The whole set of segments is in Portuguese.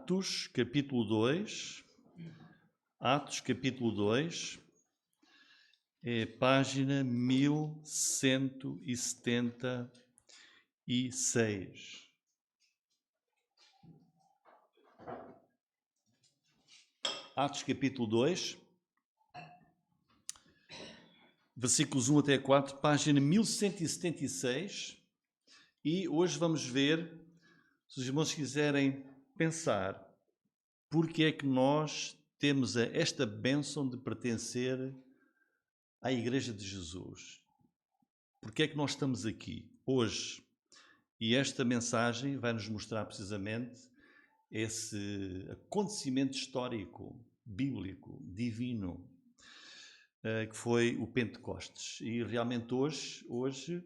Atos, capítulo 2. Atos, capítulo 2. É página 1176. Atos, capítulo 2. Versículos 1 até 4, página 1176. E hoje vamos ver, se os irmãos quiserem pensar, porque é que nós temos esta bênção de pertencer à Igreja de Jesus. Porque é que nós estamos aqui hoje? E esta mensagem vai nos mostrar precisamente esse acontecimento histórico, bíblico, divino, que foi o Pentecostes. E realmente hoje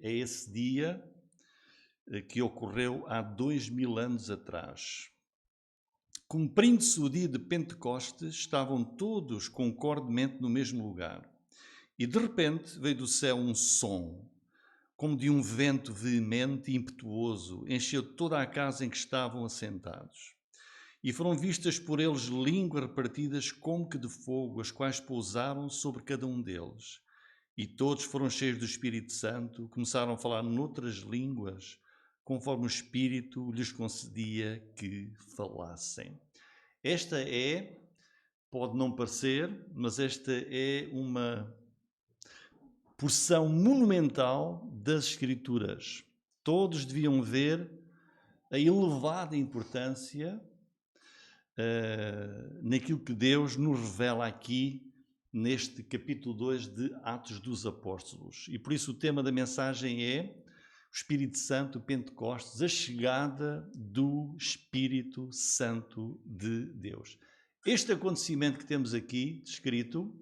é esse dia que ocorreu há 2000 anos atrás. Cumprindo-se o dia de Pentecostes, estavam todos concordemente no mesmo lugar. E de repente veio do céu um som, como de um vento veemente e impetuoso, encheu toda a casa em que estavam assentados. E foram vistas por eles línguas repartidas como que de fogo, as quais pousaram sobre cada um deles. E todos foram cheios do Espírito Santo, começaram a falar noutras línguas, conforme o Espírito lhes concedia que falassem. Esta pode não parecer, mas esta é uma porção monumental das Escrituras. Todos deviam ver a elevada importância naquilo que Deus nos revela aqui neste capítulo 2 de Atos dos Apóstolos. E por isso o tema da mensagem é o Espírito Santo, Pentecostes, a chegada do Espírito Santo de Deus. Este acontecimento que temos aqui descrito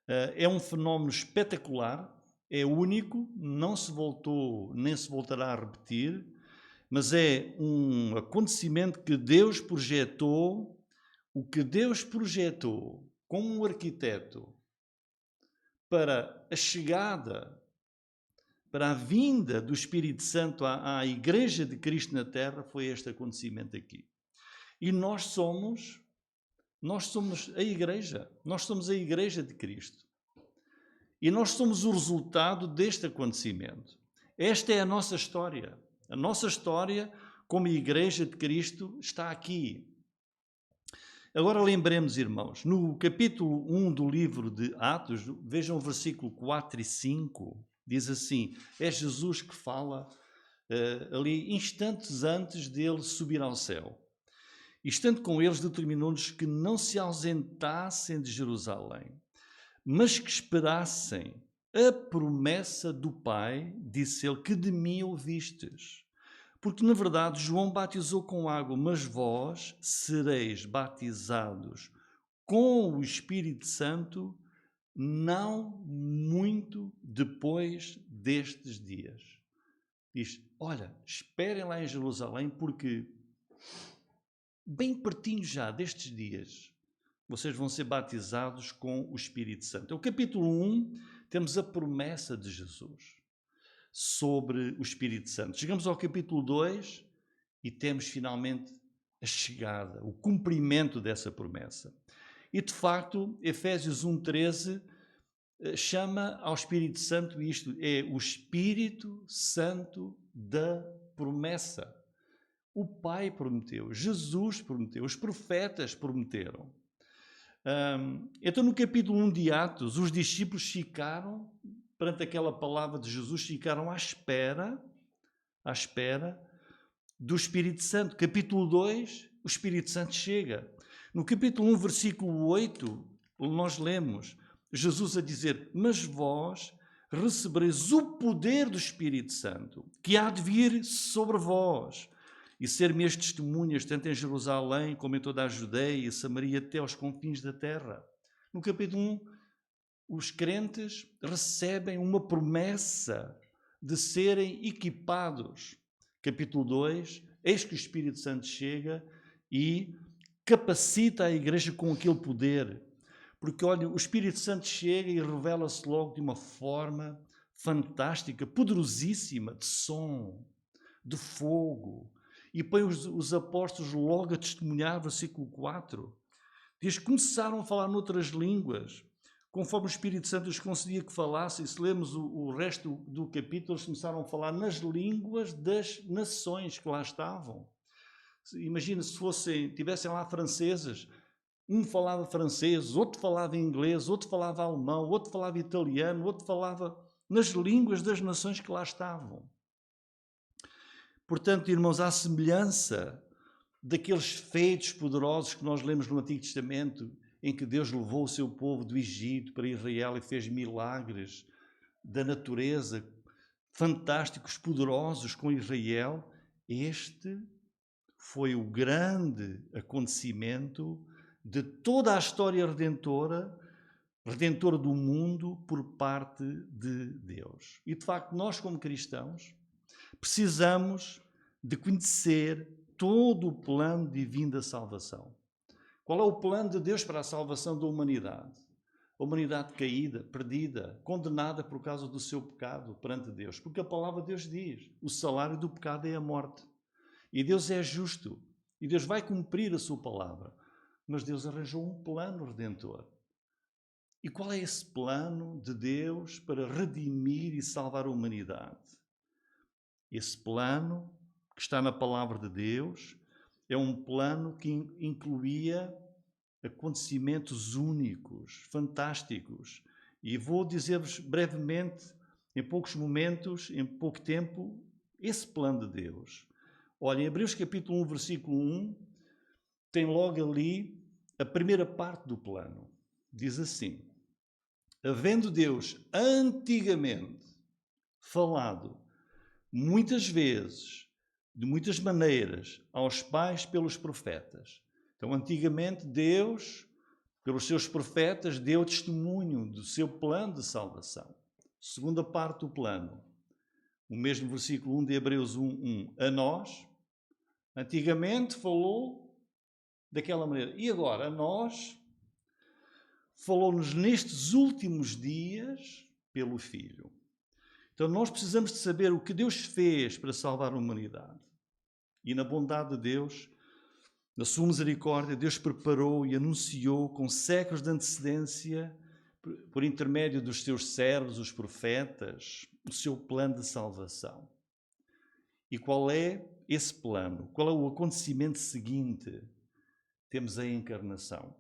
é um fenómeno espetacular, é único, não se voltou nem se voltará a repetir, mas é um acontecimento que Deus projetou, o que Deus projetou como um arquiteto para a chegada, para a vinda do Espírito Santo à Igreja de Cristo na Terra, foi este acontecimento aqui. E nós somos a Igreja, nós somos a Igreja de Cristo. E nós somos o resultado deste acontecimento. Esta é a nossa história. A nossa história como Igreja de Cristo está aqui. Agora lembremos, irmãos, no capítulo 1 do livro de Atos, vejam o versículo 4 e 5, diz assim, é Jesus que fala ali instantes antes dele subir ao céu. E estando com eles, determinou-nos que não se ausentassem de Jerusalém, mas que esperassem a promessa do Pai, disse ele, que de mim ouvistes. Porque, na verdade, João batizou com água, mas vós sereis batizados com o Espírito Santo não muito depois destes dias. Diz, olha, esperem lá em Jerusalém, porque bem pertinho já destes dias, vocês vão ser batizados com o Espírito Santo. No capítulo 1, temos a promessa de Jesus sobre o Espírito Santo. Chegamos ao capítulo 2 e temos finalmente a chegada, o cumprimento dessa promessa. E de facto, Efésios 1:13 chama ao Espírito Santo isto, é o Espírito Santo da promessa. O Pai prometeu, Jesus prometeu, os profetas prometeram. Então no capítulo 1 de Atos, os discípulos ficaram, perante aquela palavra de Jesus, ficaram à espera do Espírito Santo. Capítulo 2, o Espírito Santo chega. No capítulo 1, versículo 8, nós lemos Jesus a dizer, mas vós recebereis o poder do Espírito Santo, que há de vir sobre vós, e ser-me testemunhas, tanto em Jerusalém como em toda a Judeia e Samaria, até aos confins da terra. No capítulo 1, os crentes recebem uma promessa de serem equipados. Capítulo 2, eis que o Espírito Santo chega e capacita a Igreja com aquele poder. Porque, olha, o Espírito Santo chega e revela-se logo de uma forma fantástica, poderosíssima, de som, de fogo. E põe os apóstolos logo a testemunhar, versículo 4. Diz que começaram a falar noutras línguas, conforme o Espírito Santo lhes concedia que falassem. Se lemos o resto do capítulo, eles começaram a falar nas línguas das nações que lá estavam. Imagina se tivessem lá franceses, um falava francês, outro falava inglês, outro falava alemão, outro falava italiano, outro falava nas línguas das nações que lá estavam. Portanto, irmãos, à semelhança daqueles feitos poderosos que nós lemos no Antigo Testamento, em que Deus levou o seu povo do Egito para Israel e fez milagres da natureza, fantásticos, poderosos com Israel, este foi o grande acontecimento de toda a história redentora do mundo por parte de Deus. E, de facto, nós como cristãos precisamos de conhecer todo o plano divino da salvação. Qual é o plano de Deus para a salvação da humanidade? A humanidade caída, perdida, condenada por causa do seu pecado perante Deus. Porque a palavra de Deus diz, o salário do pecado é a morte. E Deus é justo. E Deus vai cumprir a sua palavra. Mas Deus arranjou um plano redentor. E qual é esse plano de Deus para redimir e salvar a humanidade? Esse plano, que está na palavra de Deus, é um plano que incluía acontecimentos únicos, fantásticos. E vou dizer-vos brevemente, em poucos momentos, em pouco tempo, esse plano de Deus. Olha, em Hebreus capítulo 1, versículo 1, tem logo ali a primeira parte do plano. Diz assim: havendo Deus antigamente falado muitas vezes, de muitas maneiras, aos pais pelos profetas. Então, antigamente, Deus, pelos seus profetas, deu testemunho do seu plano de salvação. Segunda parte do plano, o mesmo versículo 1 de Hebreus 1:1. A nós, antigamente falou daquela maneira. E agora, a nós, falou-nos nestes últimos dias pelo Filho. Então nós precisamos de saber o que Deus fez para salvar a humanidade. E na bondade de Deus, na sua misericórdia, Deus preparou e anunciou com séculos de antecedência, por intermédio dos seus servos, os profetas, o seu plano de salvação. E qual é esse plano? Qual é o acontecimento seguinte? Temos a encarnação.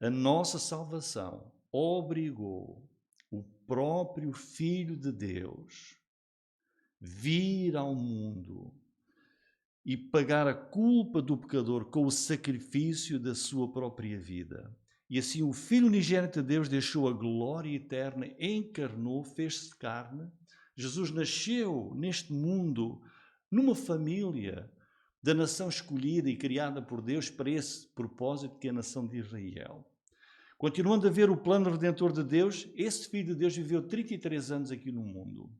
A nossa salvação obrigou o próprio Filho de Deus vir ao mundo e pagar a culpa do pecador com o sacrifício da sua própria vida. E assim o Filho unigênito de Deus deixou a glória eterna, encarnou, fez-se carne. Jesus nasceu neste mundo, numa família da nação escolhida e criada por Deus para esse propósito, que é a nação de Israel. Continuando a ver o plano redentor de Deus, esse Filho de Deus viveu 33 anos aqui no mundo.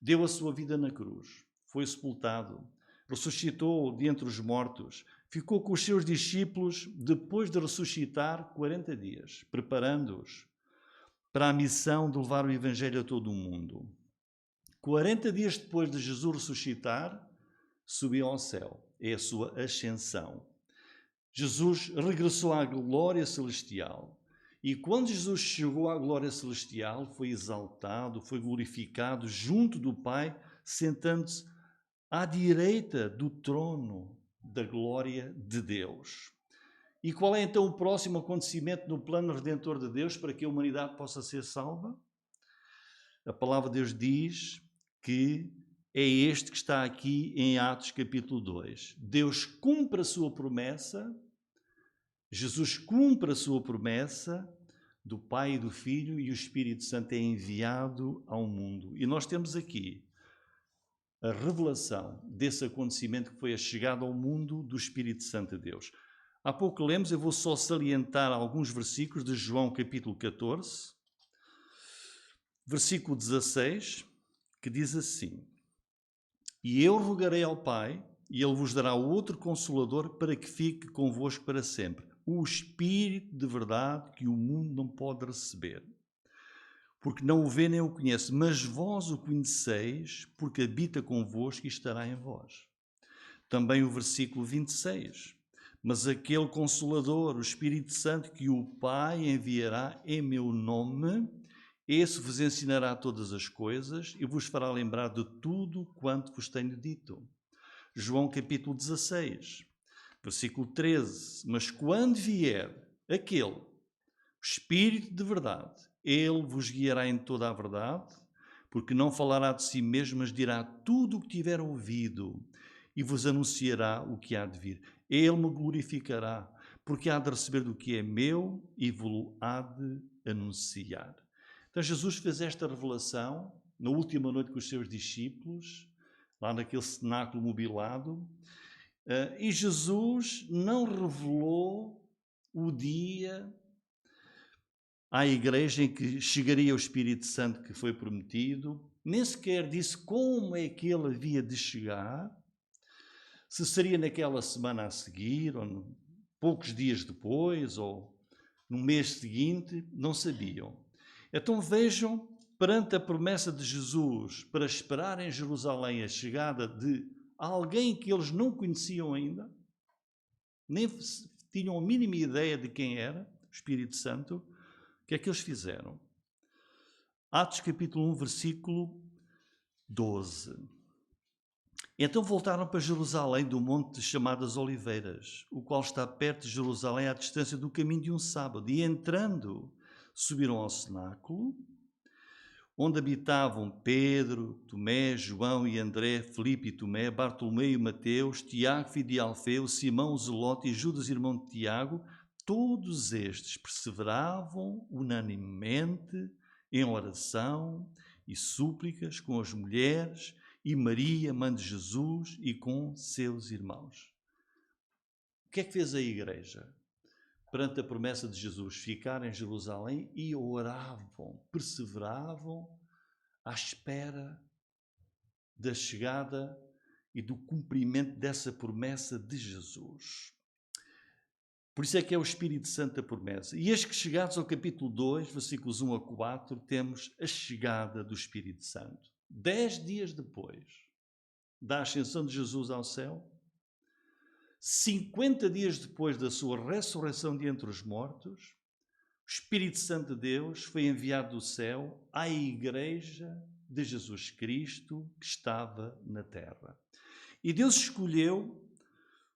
Deu a sua vida na cruz, foi sepultado, ressuscitou de entre os mortos, ficou com os seus discípulos depois de ressuscitar 40 dias, preparando-os para a missão de levar o Evangelho a todo o mundo. 40 dias depois de Jesus ressuscitar, subiu ao céu. É a sua ascensão. Jesus regressou à glória celestial. E quando Jesus chegou à glória celestial, foi exaltado, foi glorificado junto do Pai, sentando-se à direita do trono da glória de Deus. E qual é então o próximo acontecimento no plano redentor de Deus para que a humanidade possa ser salva? A palavra de Deus diz que é este que está aqui em Atos capítulo 2. Deus cumpre a sua promessa, Jesus cumpre a sua promessa do Pai e do Filho, e o Espírito Santo é enviado ao mundo. E nós temos aqui a revelação desse acontecimento que foi a chegada ao mundo do Espírito Santo de Deus. Há pouco lemos, eu vou só salientar alguns versículos de João capítulo 14, versículo 16, que diz assim: e eu rogarei ao Pai, e Ele vos dará outro Consolador para que fique convosco para sempre, o Espírito de verdade que o mundo não pode receber, porque não o vê nem o conhece, mas vós o conheceis, porque habita convosco e estará em vós. Também o versículo 26. Mas aquele Consolador, o Espírito Santo, que o Pai enviará em meu nome, esse vos ensinará todas as coisas e vos fará lembrar de tudo quanto vos tenho dito. João capítulo 16, versículo 13. Mas quando vier aquele, o Espírito de verdade, ele vos guiará em toda a verdade, porque não falará de si mesmo, mas dirá tudo o que tiver ouvido e vos anunciará o que há de vir. Ele me glorificará, porque há de receber do que é meu e vos há de anunciar. Então Jesus fez esta revelação na última noite com os seus discípulos, lá naquele cenáculo mobilado, e Jesus não revelou o dia à igreja em que chegaria o Espírito Santo que foi prometido, nem sequer disse como é que ele havia de chegar, se seria naquela semana a seguir, ou poucos dias depois, ou no mês seguinte, não sabiam. Então vejam, perante a promessa de Jesus para esperar em Jerusalém a chegada de alguém que eles não conheciam ainda, nem tinham a mínima ideia de quem era, o Espírito Santo, o que é que eles fizeram? Atos capítulo 1, versículo 12. Então voltaram para Jerusalém do monte chamado das Oliveiras, o qual está perto de Jerusalém à distância do caminho de um sábado. E entrando, subiram ao cenáculo, onde habitavam Pedro, Tomé, João e André, Filipe e Tomé, Bartolomeu e Mateus, Tiago, filho de Alfeu, Simão, o Zelote e Judas, irmão de Tiago. Todos estes perseveravam unanimemente em oração e súplicas com as mulheres e Maria, mãe de Jesus, e com seus irmãos. O que é que fez a igreja? Perante a promessa de Jesus, ficar em Jerusalém e oravam, perseveravam à espera da chegada e do cumprimento dessa promessa de Jesus. Por isso é que é o Espírito Santo a promessa. E eis que chegados ao capítulo 2, versículos 1 a 4, temos a chegada do Espírito Santo. 10 dias depois da ascensão de Jesus ao céu, 50 dias depois da sua ressurreição de entre os mortos, o Espírito Santo de Deus foi enviado do céu à Igreja de Jesus Cristo que estava na terra. E Deus escolheu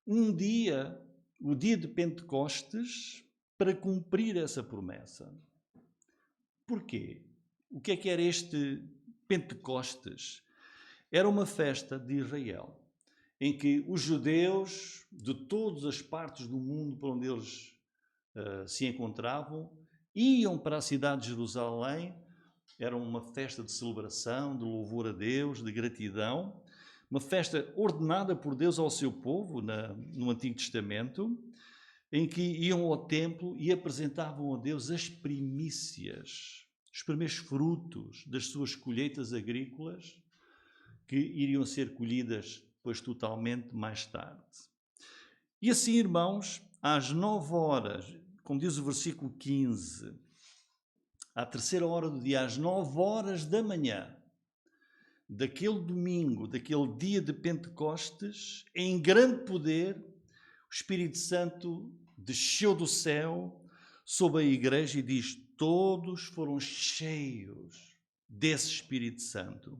um dia, o dia de Pentecostes, para cumprir essa promessa. Porquê? O que era este Pentecostes? Era uma festa de Israel, em que os judeus de todas as partes do mundo por onde eles se encontravam, iam para a cidade de Jerusalém. Era uma festa de celebração, de louvor a Deus, de gratidão, uma festa ordenada por Deus ao seu povo no Antigo Testamento, em que iam ao templo e apresentavam a Deus as primícias, os primeiros frutos das suas colheitas agrícolas, que iriam ser colhidas depois totalmente mais tarde. E assim, irmãos, às 9 horas, como diz o versículo 15, à terceira hora do dia, às 9 horas da manhã, daquele domingo, daquele dia de Pentecostes, em grande poder, o Espírito Santo desceu do céu sobre a igreja e diz: todos foram cheios desse Espírito Santo.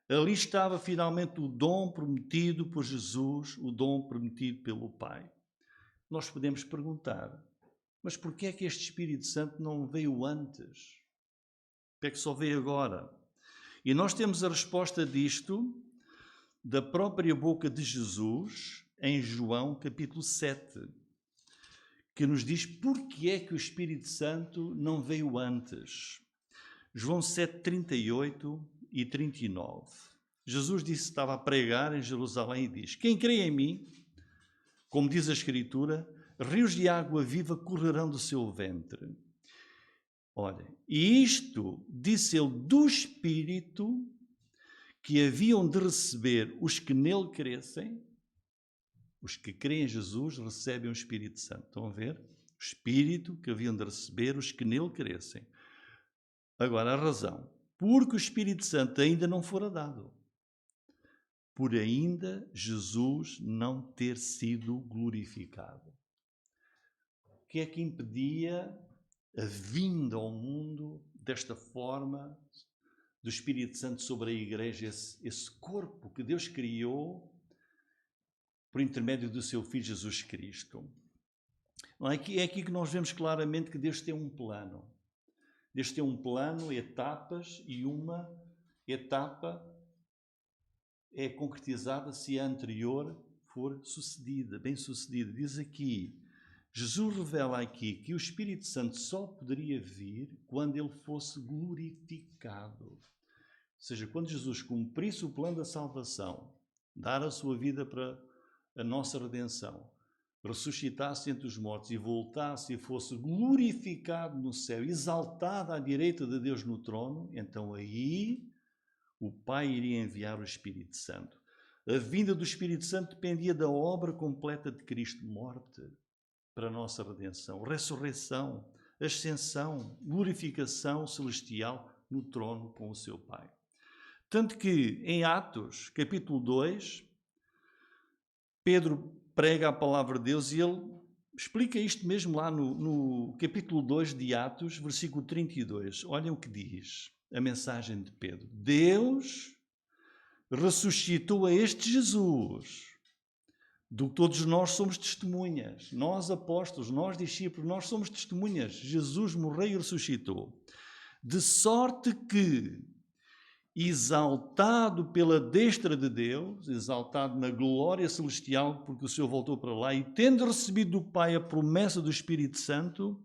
Ali estava finalmente o dom prometido por Jesus, o dom prometido pelo Pai. Nós podemos perguntar, mas porquê é que este Espírito Santo não veio antes? Porquê é que só veio agora? E nós temos a resposta disto da própria boca de Jesus, em João capítulo 7, que nos diz porquê é que o Espírito Santo não veio antes. João 7, 38 e 39. Jesus disse que estava a pregar em Jerusalém e diz: quem crê em mim, como diz a Escritura, rios de água viva correrão do seu ventre. Olha, e isto disse ele do Espírito que haviam de receber os que nele crescem. Os que creem em Jesus recebem o Espírito Santo. Estão a ver? O Espírito que haviam de receber os que nele crescem. Agora, a razão. Porque o Espírito Santo ainda não fora dado. por ainda Jesus não ter sido glorificado. O que é que impedia a vinda ao mundo desta forma do Espírito Santo sobre a Igreja, esse corpo que Deus criou por intermédio do seu Filho Jesus Cristo? É aqui que nós vemos claramente que Deus tem um plano. Deus tem um plano, etapas, e uma etapa é concretizada se a anterior for sucedida, bem sucedida. Diz aqui, Jesus revela aqui que o Espírito Santo só poderia vir quando ele fosse glorificado. Ou seja, quando Jesus cumprisse o plano da salvação, dar a sua vida para a nossa redenção, ressuscitasse entre os mortos e voltasse e fosse glorificado no céu, exaltado à direita de Deus no trono, então aí o Pai iria enviar o Espírito Santo. A vinda do Espírito Santo dependia da obra completa de Cristo, morte para a nossa redenção, ressurreição, ascensão, glorificação celestial no trono com o seu Pai. Tanto que em Atos, capítulo 2, Pedro prega a palavra de Deus e ele explica isto mesmo lá no capítulo 2 de Atos, versículo 32. Olhem o que diz a mensagem de Pedro. Deus ressuscitou a este Jesus, do que todos nós somos testemunhas. Nós apóstolos, nós discípulos, nós somos testemunhas. Jesus morreu e ressuscitou. De sorte que, exaltado pela destra de Deus, exaltado na glória celestial, porque o Senhor voltou para lá, e tendo recebido do Pai a promessa do Espírito Santo,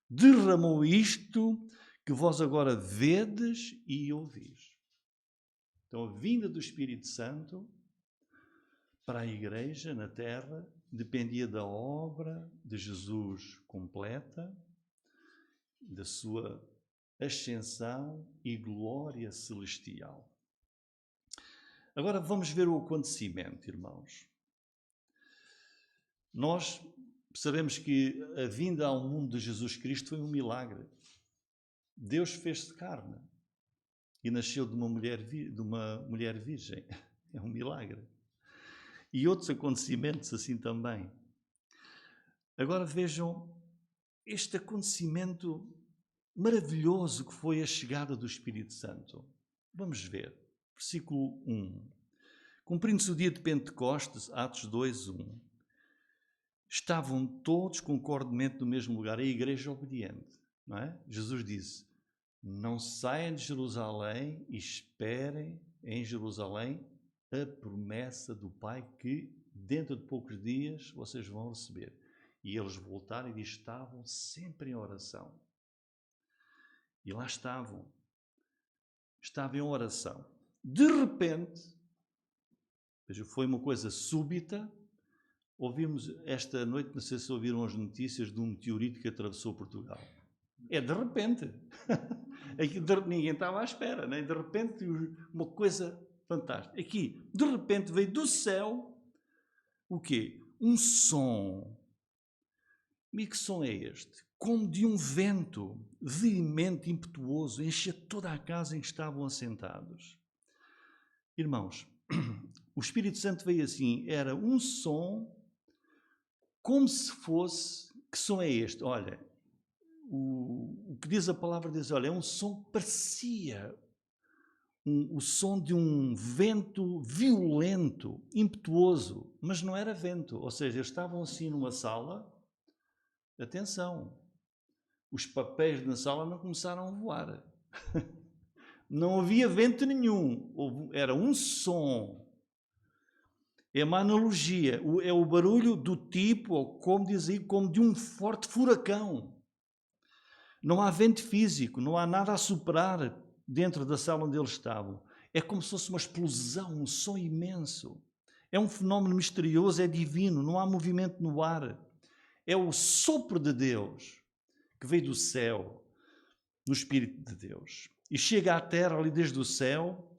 derramou isto que vós agora vedes e ouvis. Então, a vinda do Espírito Santo para a Igreja na Terra dependia da obra de Jesus completa, da sua ascensão e glória celestial. Agora vamos ver o acontecimento, irmãos. Nós sabemos que a vinda ao mundo de Jesus Cristo foi um milagre. Deus fez-se carne e nasceu de uma mulher virgem. É um milagre. E outros acontecimentos assim também. Agora vejam este acontecimento maravilhoso que foi a chegada do Espírito Santo. Vamos ver. Versículo 1. Cumprindo-se o dia de Pentecostes, Atos 2, 1. Estavam todos concordemente no mesmo lugar, a igreja obediente. Não é? Jesus disse, não saiam de Jerusalém e esperem em Jerusalém a promessa do Pai que dentro de poucos dias vocês vão receber. E eles voltaram e estavam sempre em oração. E lá estavam em oração. De repente, foi uma coisa súbita, ouvimos esta noite, não sei se ouviram as notícias de um meteorito que atravessou Portugal. É de repente. Ninguém estava à espera, né? De repente, uma coisa fantástica. Aqui, de repente, veio do céu, o quê? Um som. E que som é este? Como de um vento veemente, impetuoso, enchia toda a casa em que estavam assentados. Irmãos, o Espírito Santo veio assim, era um som como se fosse... Que som é este? Olha, o que diz a palavra de Deus, olha, é um som que parecia o som de um vento violento, impetuoso, mas não era vento. Ou seja, eles estavam assim numa sala, atenção, os papéis na sala não começaram a voar. Não havia vento nenhum, era um som. É uma analogia, é o barulho do tipo, ou como diz aí, como de um forte furacão. Não há vento físico, não há nada a soprar dentro da sala onde eles estavam. É como se fosse uma explosão, um som imenso. É um fenómeno misterioso, é divino, não há movimento no ar. É o sopro de Deus que veio do céu, no Espírito de Deus. E chega à terra ali desde o céu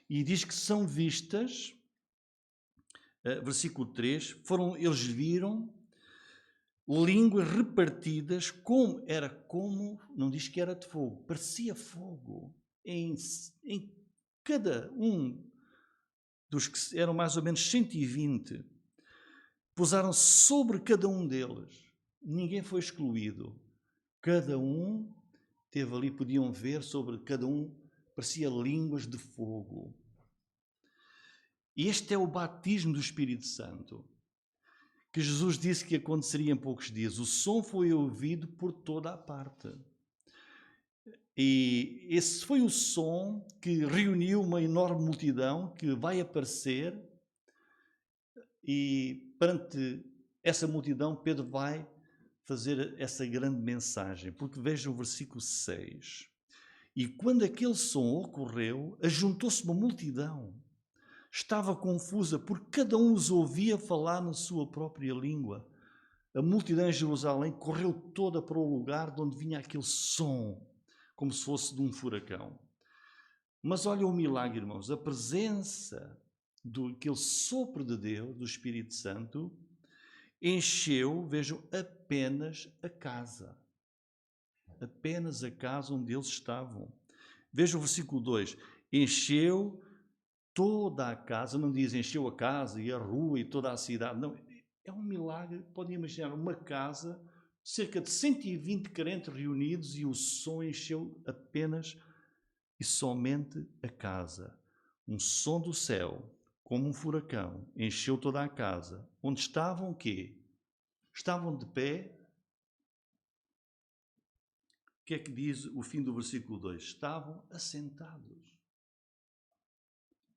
e diz que são vistas, versículo 3, eles viram línguas repartidas, não diz que era de fogo, parecia fogo, em cada um dos que eram mais ou menos 120, pousaram sobre cada um deles. Ninguém foi excluído. Cada um teve ali, podiam ver sobre cada um, parecia línguas de fogo. E este é o batismo do Espírito Santo, que Jesus disse que aconteceria em poucos dias. O som foi ouvido por toda a parte. E esse foi o som que reuniu uma enorme multidão que vai aparecer, e perante essa multidão Pedro vai fazer essa grande mensagem, porque vejam o versículo 6. E quando aquele som ocorreu, ajuntou-se uma multidão. Estava confusa, porque cada um os ouvia falar na sua própria língua. A multidão em Jerusalém correu toda para o lugar de onde vinha aquele som, como se fosse de um furacão. Mas olha o milagre, irmãos, a presença daquele sopro de Deus, do Espírito Santo, encheu, vejam, apenas a casa. Apenas a casa onde eles estavam. Vejam o versículo 2. Encheu toda a casa, não diz encheu a casa e a rua e toda a cidade, não. É um milagre, podem imaginar, uma casa, cerca de 120 crentes reunidos e o som encheu apenas e somente a casa. Um som do céu, como um furacão, encheu toda a casa. Onde estavam o quê? Estavam de pé. O que é que diz o fim do versículo 2? Estavam assentados.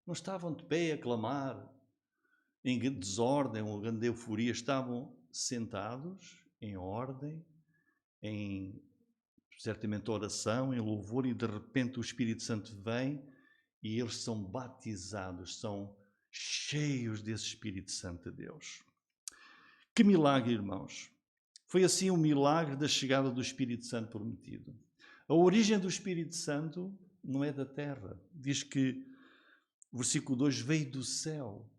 Não estavam de pé a clamar em desordem ou grande euforia. Estavam sentados em ordem, em certamente oração, em louvor, e de repente o Espírito Santo vem e eles são batizados, são cheios desse Espírito Santo de Deus. Que milagre, irmãos! Foi assim o milagre da chegada do Espírito Santo prometido. A origem do Espírito Santo não é da terra. Diz que o versículo 2 veio do céu.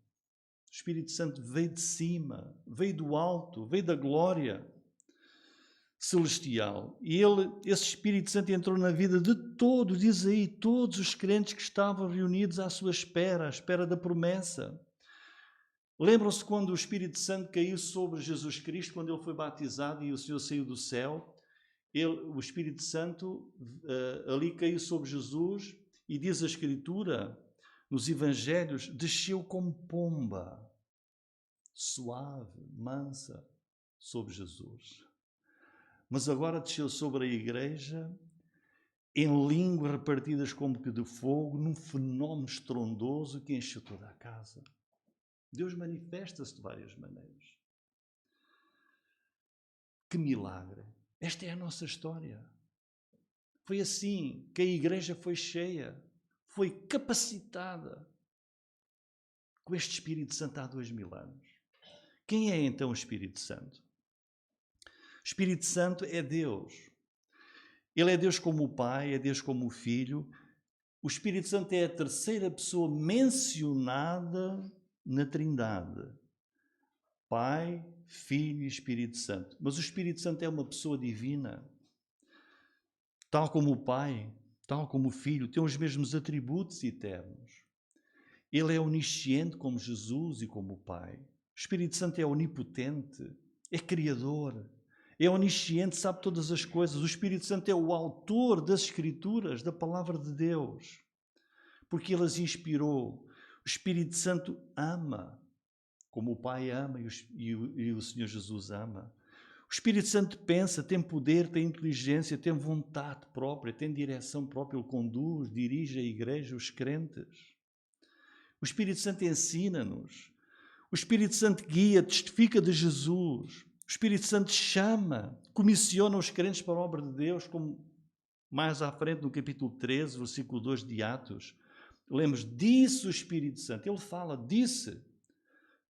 O Espírito Santo veio de cima, veio do alto, veio da glória celestial. E esse Espírito Santo entrou na vida de todos, diz aí, todos os crentes que estavam reunidos à sua espera, à espera da promessa. Lembram-se quando o Espírito Santo caiu sobre Jesus Cristo, quando ele foi batizado e o Senhor saiu do céu? O Espírito Santo ali caiu sobre Jesus e diz a Escritura, nos Evangelhos, desceu como pomba, suave, mansa, sobre Jesus. Mas agora desceu sobre a igreja em línguas repartidas como que de fogo, num fenómeno estrondoso que encheu toda a casa. Deus manifesta-se de várias maneiras. Que milagre! Esta é a nossa história. Foi assim que a igreja foi cheia, foi capacitada com este Espírito Santo há 2000 anos. Quem é então o Espírito Santo? O Espírito Santo é Deus. Ele é Deus como o Pai, é Deus como o Filho. O Espírito Santo é a terceira pessoa mencionada na Trindade. Pai, Filho e Espírito Santo. Mas o Espírito Santo é uma pessoa divina. Tal como o Pai, tal como o Filho, tem os mesmos atributos eternos. Ele é onisciente como Jesus e como o Pai. O Espírito Santo é onipotente, é criador, é onisciente, sabe todas as coisas. O Espírito Santo é o autor das Escrituras, da Palavra de Deus, porque ele as inspirou. O Espírito Santo ama, como o Pai ama e o Senhor Jesus ama. O Espírito Santo pensa, tem poder, tem inteligência, tem vontade própria, tem direção própria. Ele conduz, dirige a igreja, os crentes. O Espírito Santo ensina-nos. O Espírito Santo guia, testifica de Jesus. O Espírito Santo chama, comissiona os crentes para a obra de Deus, como mais à frente no capítulo 13, versículo 2 de Atos. Lemos, disse o Espírito Santo, ele fala, disse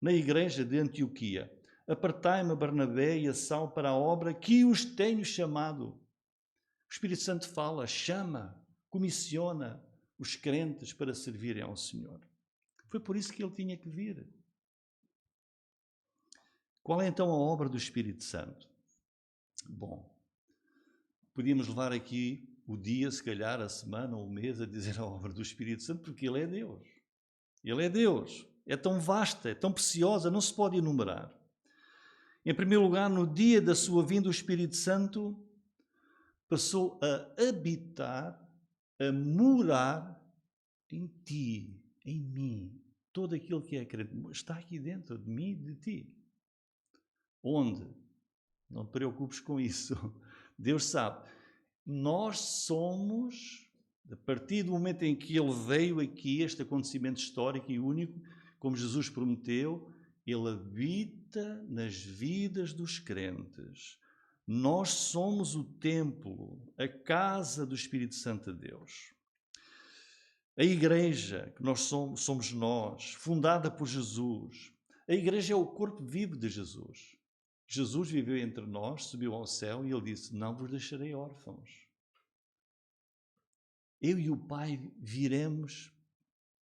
na igreja de Antioquia, apartai-me a Barnabé e a Saulo para a obra que os tenho chamado. O Espírito Santo fala, chama, comissiona os crentes para servirem ao Senhor. Foi por isso que ele tinha que vir. Qual é então a obra do Espírito Santo? Bom, podíamos levar aqui o dia, se calhar, a semana ou o mês a dizer a obra do Espírito Santo, porque ele é Deus. Ele é Deus. É tão vasta, é tão preciosa, não se pode enumerar. Em primeiro lugar, no dia da sua vinda, o Espírito Santo passou a habitar, a morar em ti, em mim. Todo aquilo que é crente está aqui dentro de mim e de ti. Onde? Não te preocupes com isso. Deus sabe. Nós somos, a partir do momento em que Ele veio aqui, este acontecimento histórico e único, como Jesus prometeu, Ele habita nas vidas dos crentes. Nós somos o templo, a casa do Espírito Santo de Deus. A igreja, que nós somos nós, fundada por Jesus. A igreja é o corpo vivo de Jesus. Jesus viveu entre nós, subiu ao céu e Ele disse, não vos deixarei órfãos. Eu e o Pai viremos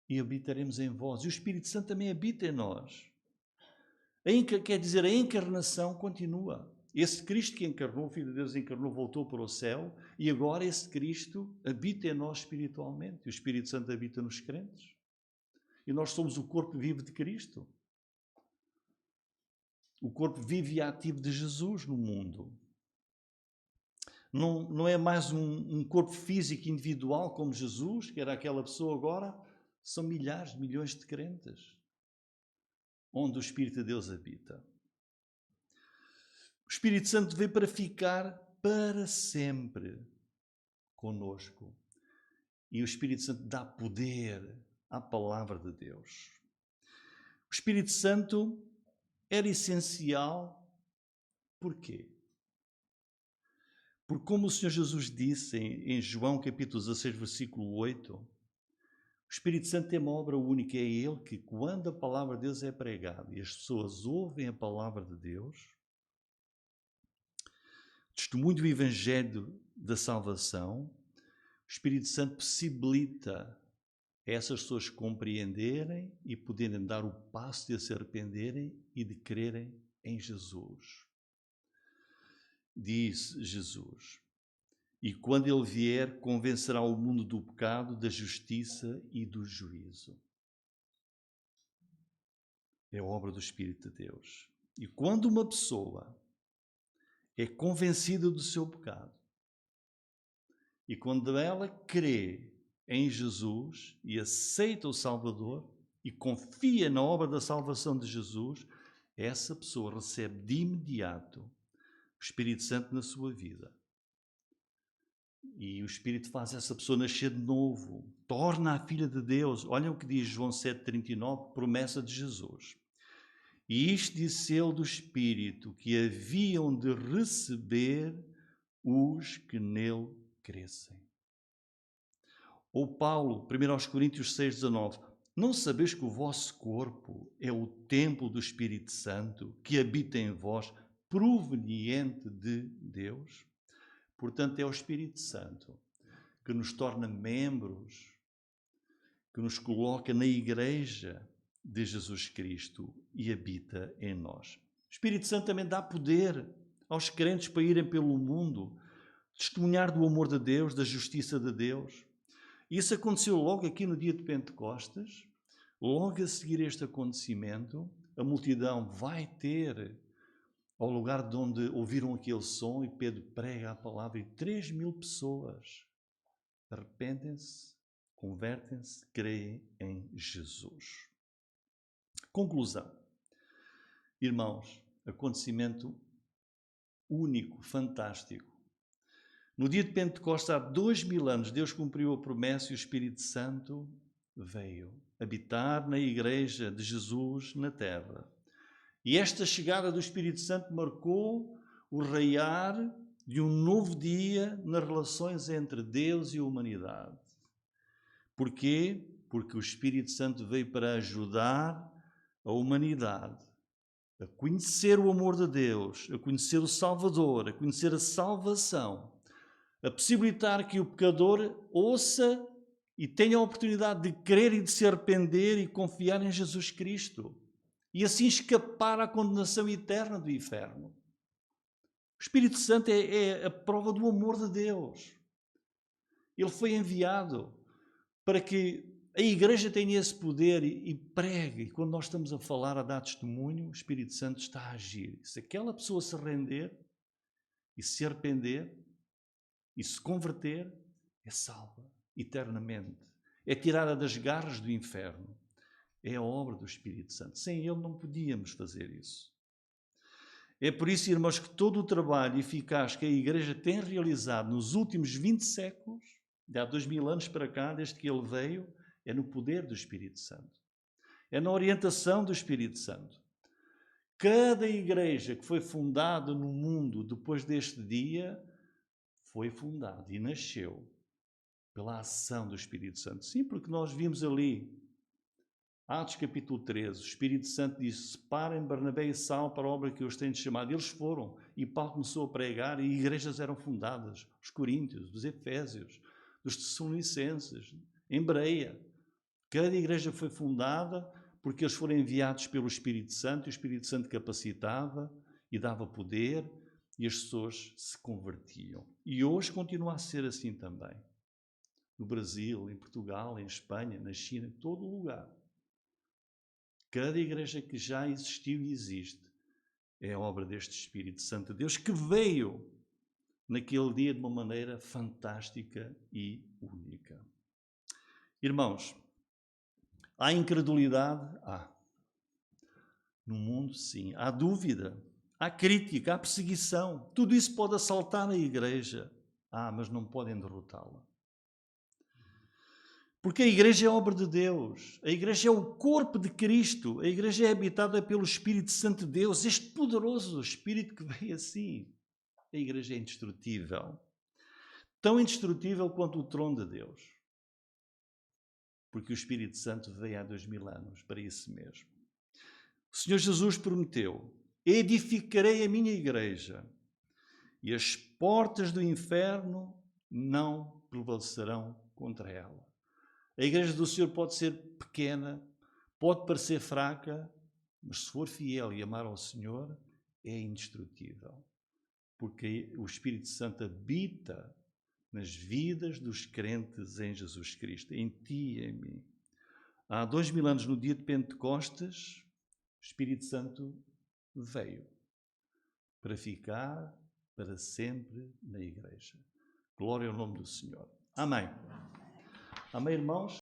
e habitaremos em vós. E o Espírito Santo também habita em nós. Quer dizer, a encarnação continua. Esse Cristo que encarnou, o Filho de Deus encarnou, voltou para o céu e agora esse Cristo habita em nós espiritualmente. E o Espírito Santo habita nos crentes. E nós somos o corpo vivo de Cristo. O corpo vivo e ativo de Jesus no mundo. Não é mais um corpo físico individual como Jesus, que era aquela pessoa agora. São milhares, milhões de crentes, onde o Espírito de Deus habita. O Espírito Santo veio para ficar para sempre conosco. E o Espírito Santo dá poder à palavra de Deus. O Espírito Santo era essencial. Porquê? Porque como o Senhor Jesus disse em João capítulo 16, versículo 8, o Espírito Santo tem uma obra única, é Ele que, quando a palavra de Deus é pregada e as pessoas ouvem a palavra de Deus, testemunho do Evangelho da salvação, o Espírito Santo possibilita a essas pessoas compreenderem e poderem dar o passo de se arrependerem e de crerem em Jesus. Diz Jesus, e quando Ele vier, convencerá o mundo do pecado, da justiça e do juízo. É a obra do Espírito de Deus. E quando uma pessoa é convencida do seu pecado, e quando ela crê em Jesus e aceita o Salvador e confia na obra da salvação de Jesus, essa pessoa recebe de imediato o Espírito Santo na sua vida. E o Espírito faz essa pessoa nascer de novo, torna-a filha de Deus. Olhem o que diz João 7,39, promessa de Jesus. E isto disse ele do Espírito, que haviam de receber os que nele crescem. Ou Paulo, 1 Coríntios 6,19, não sabeis que o vosso corpo é o templo do Espírito Santo, que habita em vós, proveniente de Deus? Portanto, é o Espírito Santo que nos torna membros, que nos coloca na igreja de Jesus Cristo e habita em nós. O Espírito Santo também dá poder aos crentes para irem pelo mundo, testemunhar do amor de Deus, da justiça de Deus. Isso aconteceu logo aqui no dia de Pentecostes. Logo a seguir este acontecimento, a multidão vai ter ao lugar de onde ouviram aquele som e Pedro prega a palavra e 3.000 pessoas arrependem-se, convertem-se, creem em Jesus. Conclusão. Irmãos, acontecimento único, fantástico. No dia de Pentecostes, há 2000 anos, Deus cumpriu a promessa e o Espírito Santo veio habitar na igreja de Jesus na terra. E esta chegada do Espírito Santo marcou o raiar de um novo dia nas relações entre Deus e a humanidade. Porquê? Porque o Espírito Santo veio para ajudar a humanidade a conhecer o amor de Deus, a conhecer o Salvador, a conhecer a salvação, a possibilitar que o pecador ouça e tenha a oportunidade de crer e de se arrepender e confiar em Jesus Cristo. E assim escapar à condenação eterna do inferno. O Espírito Santo é a prova do amor de Deus. Ele foi enviado para que A igreja tem esse poder e prega. E quando nós estamos a falar, a dar testemunho, o Espírito Santo está a agir. Se aquela pessoa se render e se arrepender e se converter, é salva eternamente. É tirada das garras do inferno. É a obra do Espírito Santo. Sem ele não podíamos fazer isso. É por isso, irmãos, que todo o trabalho eficaz que a Igreja tem realizado nos últimos 20 séculos, de há 2000 anos para cá, desde que ele veio, é no poder do Espírito Santo. É na orientação do Espírito Santo. Cada igreja que foi fundada no mundo depois deste dia foi fundada e nasceu pela ação do Espírito Santo. Sim, porque nós vimos ali, Atos capítulo 13, o Espírito Santo disse: separem Barnabé e Saulo para a obra que eu os tenho chamado. Eles foram, e Paulo começou a pregar, e igrejas eram fundadas, os Coríntios, os Efésios, os Tessalonicenses, em Bereia. Cada igreja foi fundada porque eles foram enviados pelo Espírito Santo, e o Espírito Santo capacitava e dava poder, e as pessoas se convertiam. E hoje continua a ser assim também. No Brasil, em Portugal, em Espanha, na China, em todo lugar. Cada igreja que já existiu e existe é obra deste Espírito Santo de Deus, que veio naquele dia de uma maneira fantástica e única. Irmãos, há incredulidade? Há. No mundo, sim. Há dúvida, há crítica, há perseguição. Tudo isso pode assaltar a igreja. Mas não podem derrotá-la. Porque a igreja é obra de Deus. A igreja é o corpo de Cristo. A igreja é habitada pelo Espírito Santo de Deus, este poderoso Espírito que veio assim. A igreja é indestrutível. Tão indestrutível quanto o trono de Deus. Porque o Espírito Santo veio há 2000 anos para isso mesmo. O Senhor Jesus prometeu: edificarei a minha igreja e as portas do inferno não prevalecerão contra ela. A igreja do Senhor pode ser pequena, pode parecer fraca, mas se for fiel e amar ao Senhor, é indestrutível. Porque o Espírito Santo habita nas vidas dos crentes em Jesus Cristo, em ti e em mim. Há 2000 anos, no dia de Pentecostes, o Espírito Santo veio para ficar para sempre na igreja. Glória ao nome do Senhor. Amém. Amém, irmãos?